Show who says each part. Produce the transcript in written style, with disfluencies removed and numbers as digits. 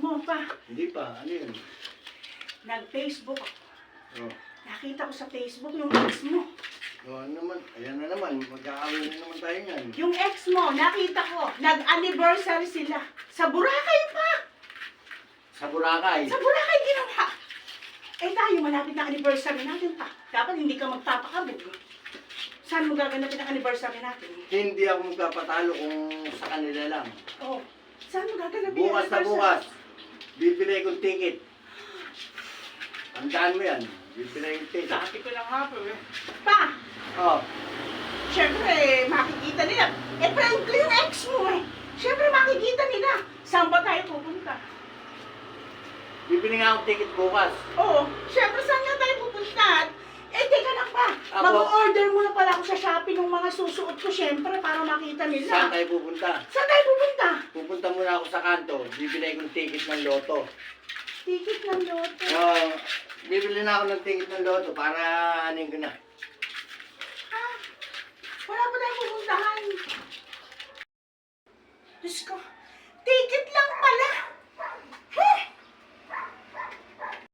Speaker 1: mo pa.
Speaker 2: Hindi pa. Ano yun?
Speaker 1: Nag-Facebook.
Speaker 2: Oh.
Speaker 1: Nakita ko sa Facebook yung ex mo.
Speaker 2: Oh, ano naman? Ayan na naman. Magkakaroon na naman tayo yan.
Speaker 1: Yung ex mo, nakita ko. Nag-anniversary sila. Sa Boracay pa.
Speaker 2: Sa Boracay.
Speaker 1: Sa Boracay ginawa. Eh tayo, malapit na anniversary natin pa. Dapat hindi ka magpapakabog. Saan mo gaganapin ang anniversary natin?
Speaker 2: Hindi ako magpapatalo kung sa kanila lang.
Speaker 1: Oh, saan mo gaganapin
Speaker 2: Bukas na bukas. Bibili kong ticket. Tandaan mo yan. Bibili yung ticket.
Speaker 3: Dati ko lang hapon eh.
Speaker 1: Pa,
Speaker 2: Oh.
Speaker 1: syempre makikita nila. Eh, frankly yung ex mo eh. Syempre makikita nila. Saan ba tayo pupunta?
Speaker 2: Bibili nga akong ticket bukas.
Speaker 1: Oo, syempre saan nga tayo pupunta? Eh, teka lang pa.
Speaker 2: Ako-
Speaker 1: Mag-order muna pala ako sa Shopee ng mga susuot ko syempre para makita nila.
Speaker 2: Saan tayo pupunta?
Speaker 1: Saan tayo pupunta?
Speaker 2: Pupunta muna ako sa kanto. Bibili kong ticket ng loto.
Speaker 1: Ticket ng loto.
Speaker 2: Bibili na ako ng ticket ng loto para anin ko na.
Speaker 1: Ah, wala pa tayong pupuntahan. Diyos ko, ticket lang